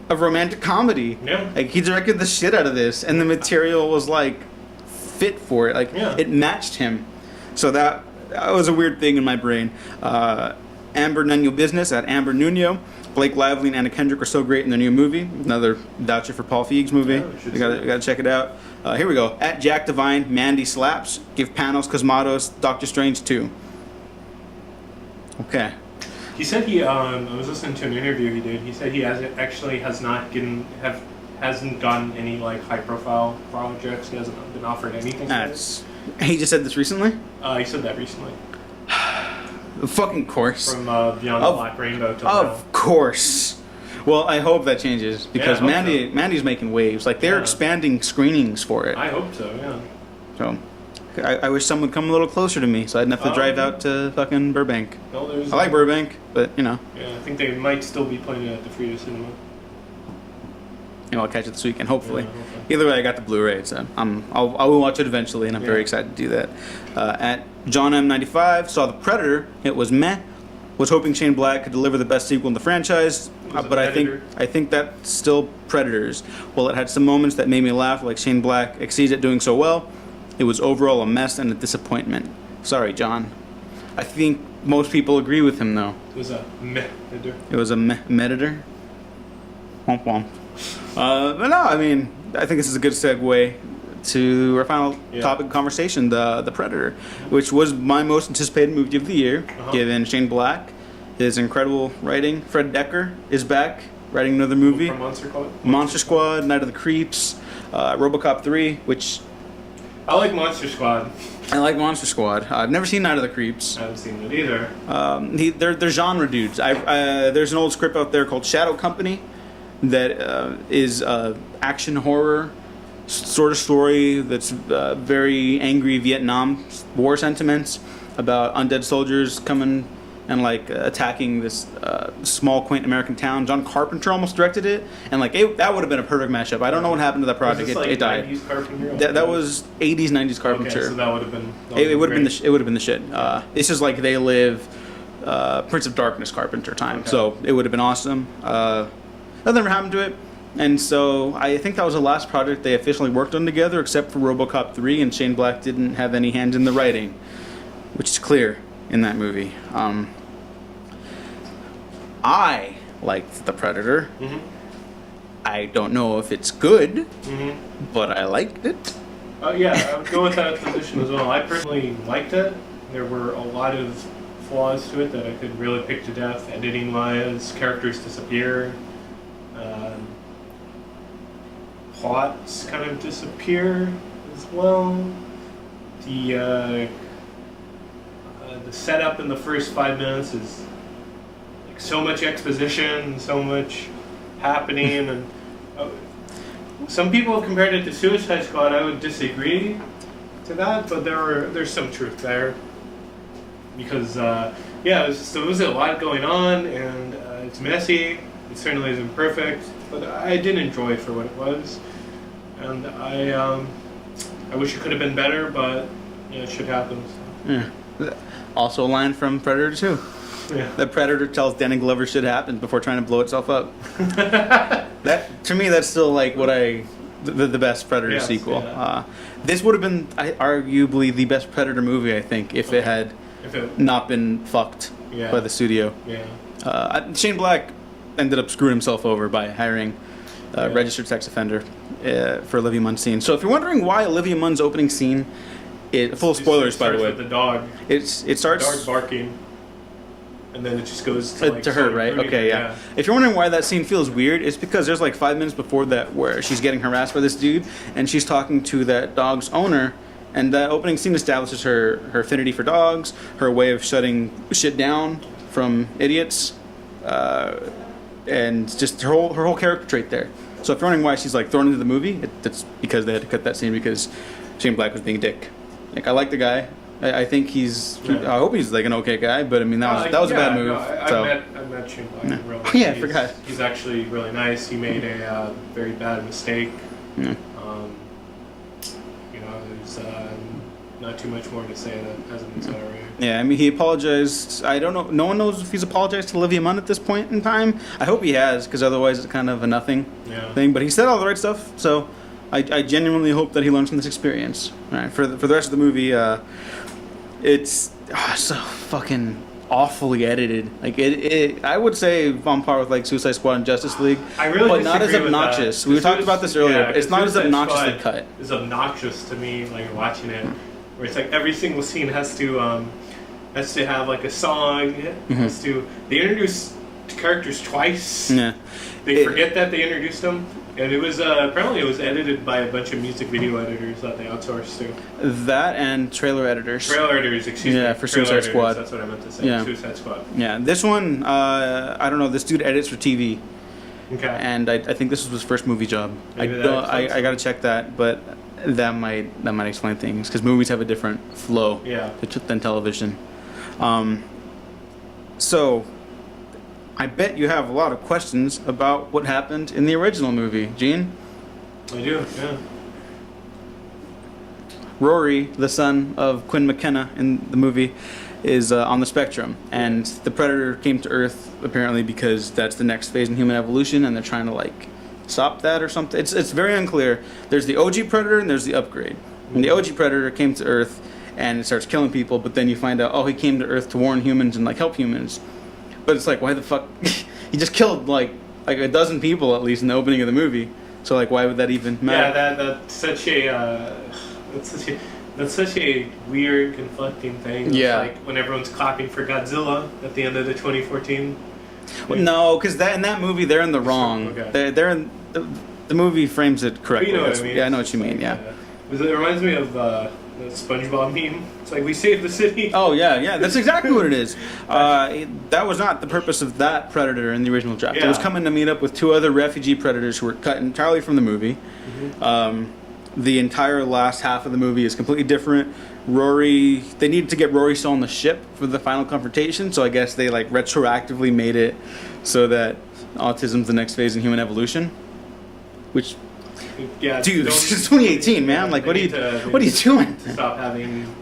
a romantic comedy. Yeah. Like he directed the shit out of this, and the material was like fit for it. Like it matched him. So that was a weird thing in my brain. Amber Nuno Business at Amber Nuno. Blake Lively and Anna Kendrick are so great in their new movie. Another voucher for Paul Feig's movie. You gotta check it out. Here we go. At Jack Devine, Mandy slaps. Give Panos, Cosmatos, Doctor Strange 2. Okay. He said I was listening to an interview he did. He said he hasn't gotten any like high profile projects. He hasn't been offered anything. He just said this recently? He said that recently. Fucking course. From Beyond the Black Rainbow till now. Of course. Well, I hope that changes because Yeah, I hope Mandy's making waves. Like they're expanding screenings for it. I hope so. Yeah. So, I wish someone would come a little closer to me, so I didn't have to drive out to fucking Burbank. No, there's. I like Burbank, but you know. Yeah, I think they might still be playing it at the Frida Cinema. You know, I'll catch it this weekend, hopefully. Yeah, hopefully. Either way, I got the Blu-ray, so I will watch it eventually, and I'm very excited to do that. At John M95, saw The Predator. It was meh. Was hoping Shane Black could deliver the best sequel in the franchise, but I think that's still Predators. While it had some moments that made me laugh, like Shane Black exceeds at doing so well, it was overall a mess and a disappointment. Sorry, John. I think most people agree with him, though. It was a meh. It was a meh-editor? Womp womp. But no, I mean, I think this is a good segue to our final topic of conversation, the Predator, which was my most anticipated movie of the year, given Shane Black, his incredible writing. Fred Dekker is back, writing another movie. From Monster Squad, Night of the Creeps, RoboCop 3, which... I like Monster Squad. I like Monster Squad. I've never seen Night of the Creeps. I haven't seen it either. They're genre dudes. There's an old script out there called Shadow Company that is action horror sort of story that's very angry Vietnam War sentiments about undead soldiers coming and like attacking this small quaint American town. John Carpenter almost directed it, and like that would have been a perfect mashup. I don't know what happened to that project. It died. 90s Carpenter? That was 80s, 90s Carpenter. Okay, so that would have been. It would have been the shit. This is like They Live, Prince of Darkness Carpenter time. Okay. So it would have been awesome. Nothing ever happened to it. And so I think that was the last project they officially worked on together, except for RoboCop 3, and Shane Black didn't have any hand in the writing, which is clear in that movie. I liked The Predator. Mm-hmm. I don't know if it's good, Mm-hmm. but I liked it. Yeah, I would go with that position as well. I personally liked it. There were a lot of flaws to it that I could really pick to death. Editing-wise, characters disappear. Plots kind of disappear as well. The setup in the first 5 minutes is like so much exposition, so much happening, and some people have compared it to Suicide Squad. I would disagree to that, but there's some truth there because there was a lot going on, and it's messy. It certainly isn't perfect, but I did enjoy it for what it was. And I wish it could have been better, but shit happens. Yeah. Also a line from Predator 2. Yeah. The Predator tells Danny Glover shit happens before trying to blow itself up. That to me, that's still like what the best Predator sequel. Yeah. This would have been arguably the best Predator movie, I think, if it had not been fucked by the studio. Yeah. Shane Black ended up screwing himself over by hiring a registered sex offender for Olivia Munn's scene. So if you're wondering why Olivia Munn's opening scene, full of spoilers, by the way. With the dog. It starts. The dog barking, and then it just goes to her, right? Okay, yeah. If you're wondering why that scene feels weird, it's because there's like 5 minutes before that where she's getting harassed by this dude, and she's talking to that dog's owner, and that opening scene establishes her affinity for dogs, her way of shutting shit down from idiots, and just her whole character trait there. So if you're wondering why she's like thrown into the movie, it's because they had to cut that scene because Shane Black was being a dick. Like, I like the guy. I think I hope he's like an okay guy, but I mean that was a bad move. I met Shane Black in real life. I forgot. He's actually really nice. He made a very bad mistake. Yeah. There's not too much more to say that hasn't been said already. Yeah, I mean, he apologized. I don't know. No one knows if he's apologized to Olivia Munn at this point in time. I hope he has, because otherwise it's kind of a nothing thing. But he said all the right stuff, so I genuinely hope that he learns from this experience. All right, for the rest of the movie, it's so fucking awfully edited. Like I would say on par with like Suicide Squad and Justice League, but not as obnoxious. We talked about this earlier. It's not as obnoxiously cut. It's obnoxious to me, like watching it, where it's like every single scene has to have like a song. They introduce characters twice. Yeah. They forget that they introduced them. And it was apparently it was edited by a bunch of music video editors that they outsourced to. That and trailer editors. Trailer editors, excuse me. Yeah, for Trailer Suicide editors, Squad. That's what I meant to say. Yeah. Suicide Squad. Yeah, this one, I don't know. This dude edits for TV, Okay. and I think this was his first movie job. Maybe that explains I gotta check that, but that might explain things because movies have a different flow than television. So, I bet you have a lot of questions about what happened in the original movie, Gene. I do, yeah. Rory, the son of Quinn McKenna in the movie, is on the spectrum, and the Predator came to Earth apparently because that's the next phase in human evolution, and they're trying to like stop that or something. It's very unclear. There's the OG Predator and there's the upgrade. And the OG Predator came to Earth and it starts killing people, but then you find out, oh, he came to Earth to warn humans and like help humans. But it's like, why the fuck? He just killed like a dozen people at least in the opening of the movie. So like, why would that even matter? Yeah, that's such a weird, conflicting thing. Yeah. It's like when everyone's clapping for Godzilla at the end of the 2014. Well, no, because in that movie they're in the wrong. Okay. They're in the movie frames it correctly. You know what I mean? Yeah, I know what you mean. Yeah. It reminds me of the SpongeBob meme. It's like, we saved the city. Oh yeah, that's exactly what it is. That was not the purpose of that Predator in the original draft. It was coming to meet up with two other refugee Predators who were cut entirely from the movie. Mm-hmm. The entire last half of the movie is completely different. They needed to get Rory still on the ship for the final confrontation, so I guess they like retroactively made it so that autism's the next phase in human evolution. Which, yeah, dude, it's 2018, man. Like, what are you doing? Stop having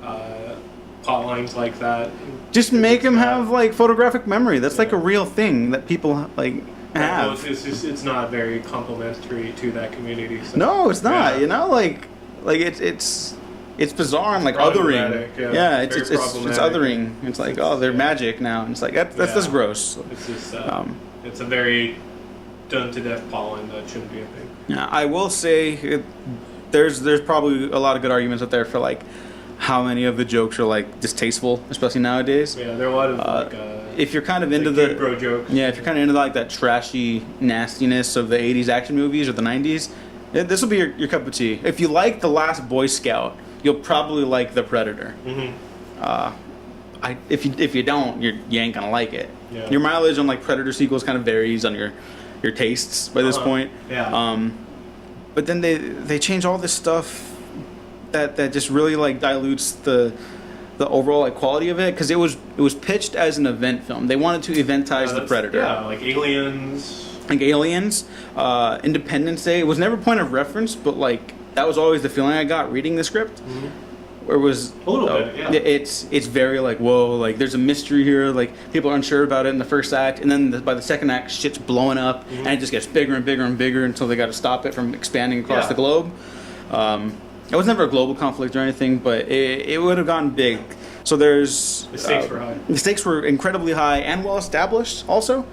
plot lines like that. Just make him have like photographic memory. That's like a real thing that people like have. Well, it's not very complimentary to that community. So. No, it's not. You know, like it's bizarre and like othering. Yeah, it's othering. It's like, oh, they're magic now, and it's like that's gross. It's just it's a very done to death plot line that shouldn't be a thing. Yeah, I will say there's probably a lot of good arguments out there for like how many of the jokes are like distasteful, especially nowadays. Yeah, there are a lot of if you're kind of into the bro jokes. Yeah, if you're kind of into like that trashy nastiness of the 80s action movies or the 90s, this will be your cup of tea. If you like The Last Boy Scout, you'll probably like The Predator. Mm-hmm. If you don't, you ain't gonna like it. Yeah. Your mileage on like Predator sequels kind of varies on your tastes by this point. Yeah. But then they change all this stuff that just really like dilutes the overall like quality of it, because it was pitched as an event film. They wanted to eventize the Predator. Yeah, like Aliens. Independence Day. It was never point of reference, but like that was always the feeling I got reading the script. Mm-hmm. Where it was a little bit, yeah. It's very like, whoa, like there's a mystery here, like people are unsure about it in the first act, and then by the second act shit's blowing up, mm-hmm. and it just gets bigger and bigger and bigger until they got to stop it from expanding across the globe. It was never a global conflict or anything, but it would have gotten big. So there's the stakes were high. The stakes were incredibly high and well established also,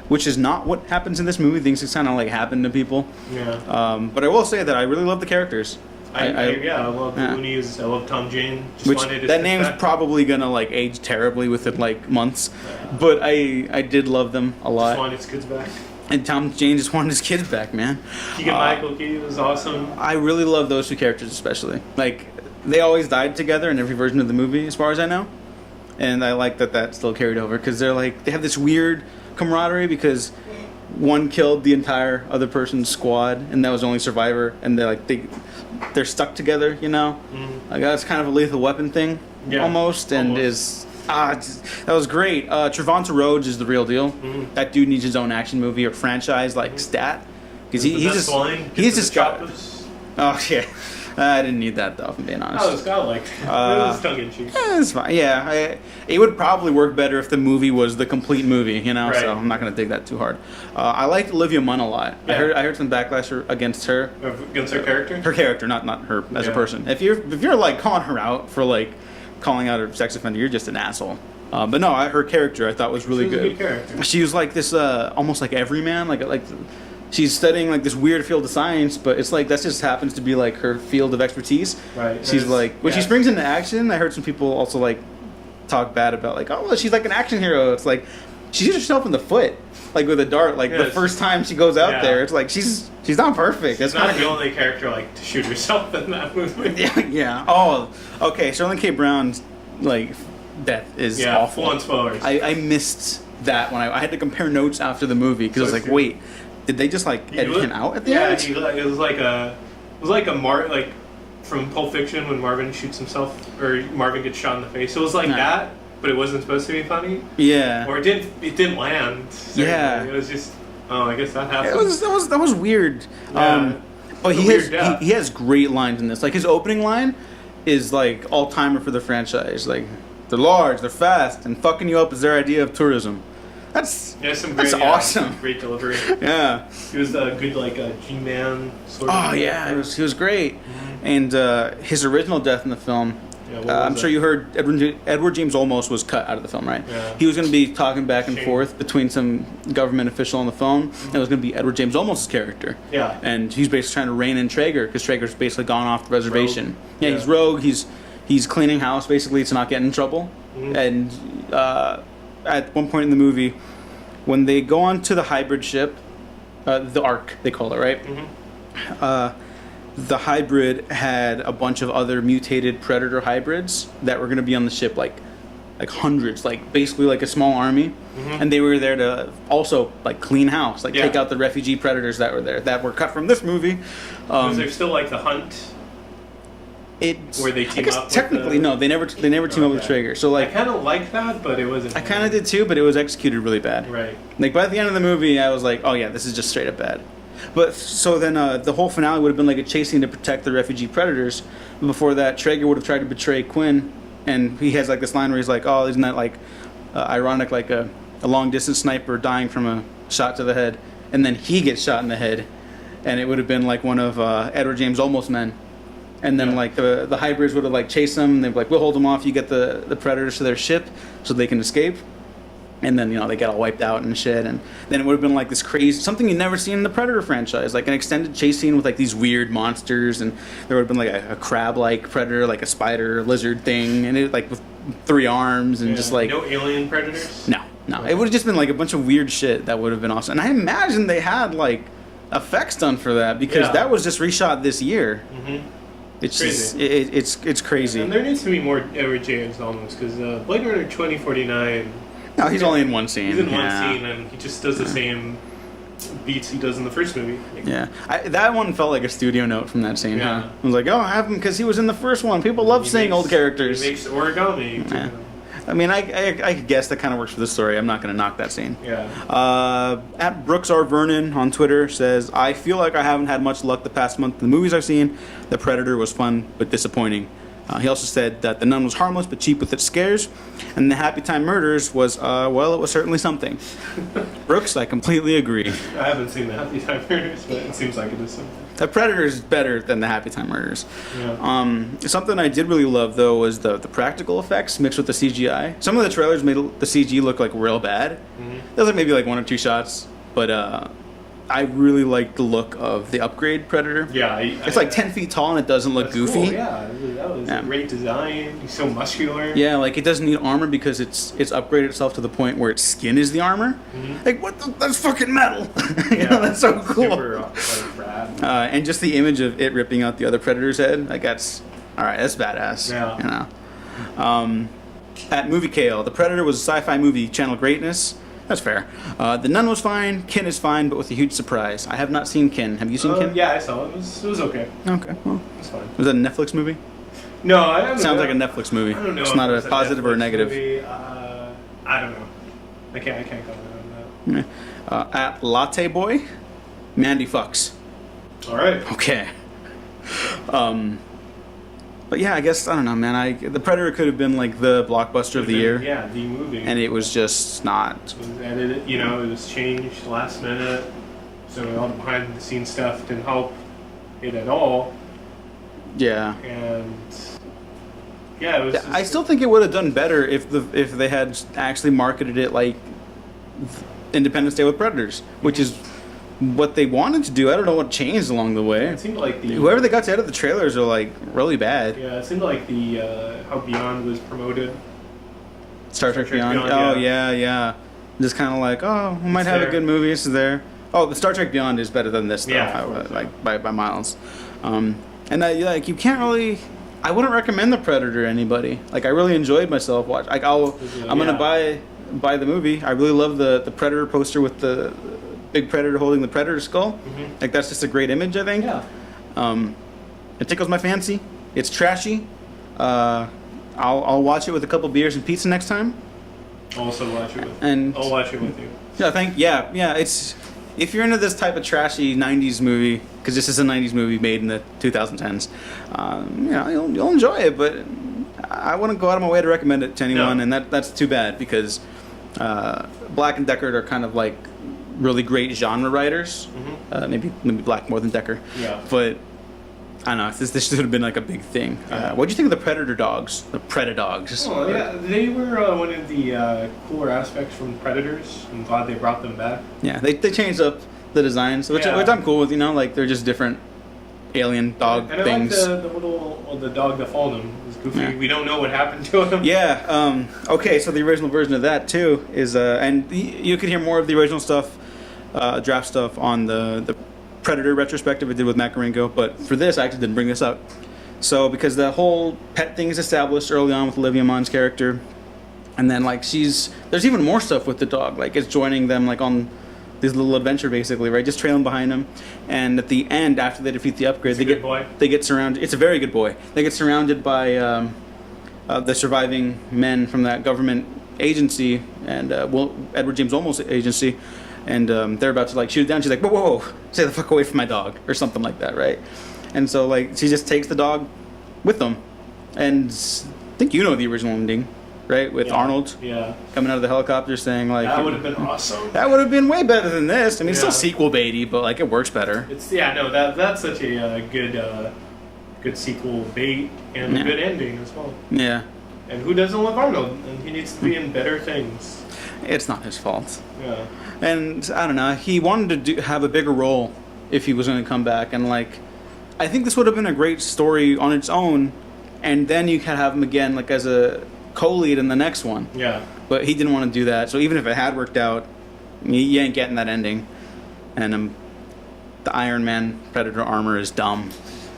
which is not what happens in this movie. Things just kind of like happen to people. Yeah. But I will say that I really love the characters. I love the Loonies. I love Tom Jane. That name's probably gonna like age terribly within like months, but I did love them a lot. Just wanted his kids back. And Tom Jane just wanted his kids back, man. Keegan-Michael Key was awesome. I really love those two characters especially. Like, they always died together in every version of the movie, as far as I know. And I like that still carried over, because they have this weird camaraderie, because one killed the entire other person's squad, and that was the only survivor, and they're stuck together, you know? Mm-hmm. Like, that's kind of a Lethal Weapon thing, almost, and that was great. Trevante Rhodes is the real deal. Mm-hmm. That dude needs his own action movie or franchise, like stat, because he's just got. Oh yeah, I didn't need that though, if I'm being honest. Oh, it's got like it was tongue in cheek. It's fine. Yeah, it would probably work better if the movie was the complete movie, you know. Right. So I'm not gonna dig that too hard. I liked Olivia Munn a lot. Yeah. I heard some backlash against her. Against her character. Her character, not her as a person. If you're like calling her out for like calling out a sex offender, you're just an asshole. But no, her character I thought was really good. She was a good character. She was like this, almost like everyman, like she's studying like this weird field of science, but it's like that just happens to be like her field of expertise. Right. She's like when she springs into action. I heard some people also like talk bad about like, oh, well, she's like an action hero. It's like she shoots herself in the foot, like with a dart. Like the first time she goes out there, it's like she's not perfect. She's not the only character like to shoot herself in that movie. Yeah. Oh, okay. Sterling K. Brown's like death is awful. Full on spoilers. I missed that when I had to compare notes after the movie because I was like, wait, did they just like edit him out at the end? Yeah, it was like a from Pulp Fiction when Marvin shoots himself or Marvin gets shot in the face. It was like that, but it wasn't supposed to be funny. Yeah. Or it didn't land. Certainly. Yeah. It was just I guess that happened. That was weird. Yeah. But he has great lines in this. Like his opening line is like all timer for the franchise. Like they're large, they're fast, and fucking you up is their idea of tourism. That's awesome. Great delivery. Yeah. He was a good G-man sort of. Oh yeah, he was great. Mm-hmm. And his original death in the film. Yeah, I'm sure you heard Edward James Olmos was cut out of the film, right? Yeah. He was going to be talking back and forth between some government official on the phone, and it was going to be Edward James Olmos' character. Yeah. And he's basically trying to rein in Traeger because Traeger's basically gone off the reservation. Rogue. Yeah, he's rogue. He's cleaning house basically to not get in trouble. Mm-hmm. And at one point in the movie, when they go onto the hybrid ship, the Ark they call it, right? Mm-hmm. The hybrid had a bunch of other mutated predator hybrids that were going to be on the ship, like hundreds, like basically like a small army, and they were there to also like clean house, like take out the refugee predators that were there that were cut from this movie. Was there still like the hunt? Where they team up? Technically, no, they never team up with Traeger. So like, I kind of like that, but it wasn't. I kind of did too, but it was executed really bad. Right. Like by the end of the movie, I was like, oh yeah, this is just straight up bad. But so then the whole finale would have been like a chase scene to protect the refugee predators. But before that, Traeger would have tried to betray Quinn, and he has like this line where he's like, "Oh, isn't that like ironic, like a long distance sniper dying from a shot to the head?" And then he gets shot in the head, and it would have been like one of Edward James Olmos' men. And then like the hybrids would have like chased them. And they'd be like, "We'll hold them off. You get the predators to their ship so they can escape." And then, they get all wiped out and shit. And then it would have been like this crazy, something you'd never seen in the Predator franchise, like an extended chase scene with like these weird monsters. And there would have been like a crab-like predator, like a spider, lizard thing, and it like with 3 arms and just like. No alien predators? No. It would have just been like a bunch of weird shit that would have been awesome. And I imagine they had like effects done for that because that was just reshot this year. Mm-hmm. It's crazy. It's crazy. And there needs to be more Edward James Olmos because Blade Runner 2049. No, he's only in one scene. He's in one scene, and he just does the same beats he does in the first movie. Yeah, that one felt like a studio note from that scene. Huh? I was like, oh, I have him because he was in the first one. People love seeing old characters. He makes origami. Yeah. I mean, I guess that kind of works for the story. I'm not going to knock that scene. Yeah. At Brooks R. Vernon on Twitter says, I feel like I haven't had much luck the past month. The movies I've seen, The Predator was fun but disappointing. He also said that The Nun was harmless but cheap with its scares, and The Happy Time Murders was, it was certainly something. Brooks, I completely agree. I haven't seen The Happy Time Murders, but it seems like it is something. The Predator is better than The Happy Time Murders. Yeah. Something I did really love, though, was the practical effects mixed with the CGI. Some of the trailers made the CG look like real bad. Mm-hmm. There's like maybe like 1 or 2 shots, but I really like the look of the upgrade Predator. Yeah. It's like 10 feet tall and it doesn't look goofy. Cool. Yeah, that was a great design. He's so muscular. Yeah, like it doesn't need armor because it's upgraded itself to the point where its skin is the armor. Mm-hmm. Like, that's fucking metal. That's so cool. Super, rad. And just the image of it ripping out the other Predator's head, like that's badass. Yeah. At Movie Kale, The Predator was a sci-fi movie, channel greatness. That's fair. The Nun was fine. Kin is fine, but with a huge surprise. I have not seen Kin. Have you seen Kin? Yeah, I saw it. It was okay. Okay, well. It was fine. Was that a Netflix movie? No, I don't know. Sounds like a Netflix movie. I don't know. It's not a positive or a negative. I don't know. I can't comment on that. At Latte Boy, Mandy fucks. All right. Okay. But yeah, I guess, I don't know, man. The Predator could have been like the blockbuster of the year. Yeah, the movie. And it was just not. It was edited, it was changed last minute. So all the behind the scenes stuff didn't help it at all. Yeah. And yeah, it was. I still think it would have done better if they had actually marketed it like Independence Day with Predators, which is what they wanted to do. I don't know what changed along the way. It seemed like whoever they got to edit the trailers are like really bad. Yeah, it seemed like how Beyond was promoted. Star Trek Beyond. Oh yeah. Just kind of like, oh, we might It's have there. a good movie. It's there. Oh, the Star Trek Beyond is better than this, though. Yeah, of course, like by miles. And like you can't really. I wouldn't recommend The Predator to anybody. Like I really enjoyed myself watching. Like I'm gonna buy the movie. I really love the Predator poster with the big predator holding the predator skull. Mm-hmm. Like that's just a great image, I think. Yeah. It tickles my fancy. It's trashy. I'll watch it with a couple beers and pizza next time. Also watch it with. And I'll watch it with you. yeah. It's if you're into this type of trashy '90s movie, because this is a '90s movie made in the 2010s, you'll enjoy it. But I wouldn't go out of my way to recommend it to anyone, No. and that's too bad because Black and Deckard are kind of like really great genre writers. Maybe Black more than Decker. Yeah. But I don't know. This should have been like a big thing. What do you think of the Predator dogs? The Predadogs. Oh yeah, they were one of the cooler aspects from Predators. I'm glad they brought them back. Yeah, they changed up the designs, which I'm cool with. Like they're just different alien dog and things. I like the dog that followed him. It was goofy. Yeah. We don't know what happened to him. Yeah. Okay. So the original version of that too is, and you could hear more of the original stuff, draft stuff on the Predator retrospective I did with Macarengo. But for this, I actually didn't bring this up. So because the whole pet thing is established early on with Olivia Munn's character, and then like there's even more stuff with the dog. Like it's joining them like on this little adventure basically, right? Just trailing behind them. And at the end, after they defeat the upgrade, they get surrounded. It's a very good boy. They get surrounded by the surviving men from that government agency and Edward James Olmos agency, and they're about to like shoot it down. She's like, whoa, stay the fuck away from my dog, or something like that, right? And so like she just takes the dog with them, and I think you know the original ending, right? With Arnold coming out of the helicopter saying like, that would have been awesome. That would have been way better than this. I mean, it's still sequel baity, but like it works better. That's such a good sequel bait and a good ending as well. Yeah. And who doesn't love Arnold? And he needs to be in better things. It's not his fault. Yeah. And I don't know. He wanted to have a bigger role if he was going to come back, and like, I think this would have been a great story on its own, and then you could have him again like as a co-lead in the next one. Yeah. But he didn't want to do that. So even if it had worked out, you ain't getting that ending. And the Iron Man Predator armor is dumb.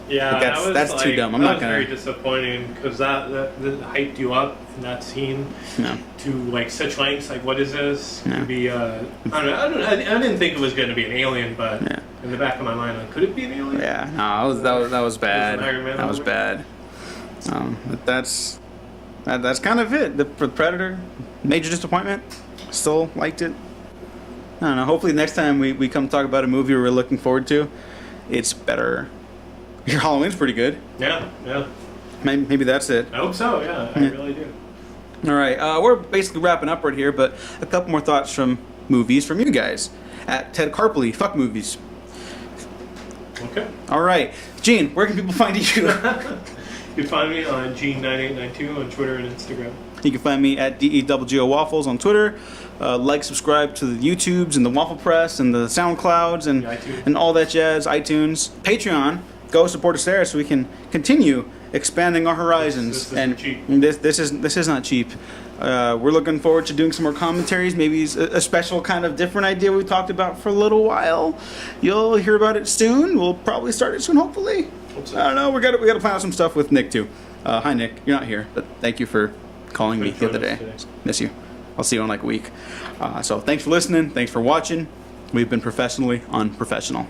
Yeah, like that's too dumb. I'm not gonna. Very disappointing because that hyped you up in that scene to like such lengths. Like, what is this? No. To be I didn't think it was going to be an alien, but in the back of my mind, like, could it be an alien? Yeah, no, that was bad. That was bad. But that's kind of it. For Predator, major disappointment. Still liked it. I don't know. Hopefully next time we come talk about a movie we're looking forward to, it's better. Your Halloween's pretty good. Yeah. Maybe that's it. I hope so. Yeah, I really do. All right, we're basically wrapping up right here, but a couple more thoughts from movies from you guys at Ted Carpley. Fuck movies. Okay. All right, Gene, where can people find you? You can find me on Gene9892 on Twitter and Instagram. You can find me at DEWGO Waffles on Twitter. Subscribe to the YouTubes and the Waffle Press and the SoundClouds and all that jazz. iTunes, Patreon. Go support us there so we can continue expanding our horizons. This is not cheap. We're looking forward to doing some more commentaries. Maybe a special kind of different idea we talked about for a little while. You'll hear about it soon. We'll probably start it soon, hopefully. Hope so. I don't know. We got to plan out some stuff with Nick too. Hi Nick, you're not here, but thank you for calling me the other day. Miss you. I'll see you in like a week. So thanks for listening. Thanks for watching. We've been professionally unprofessional.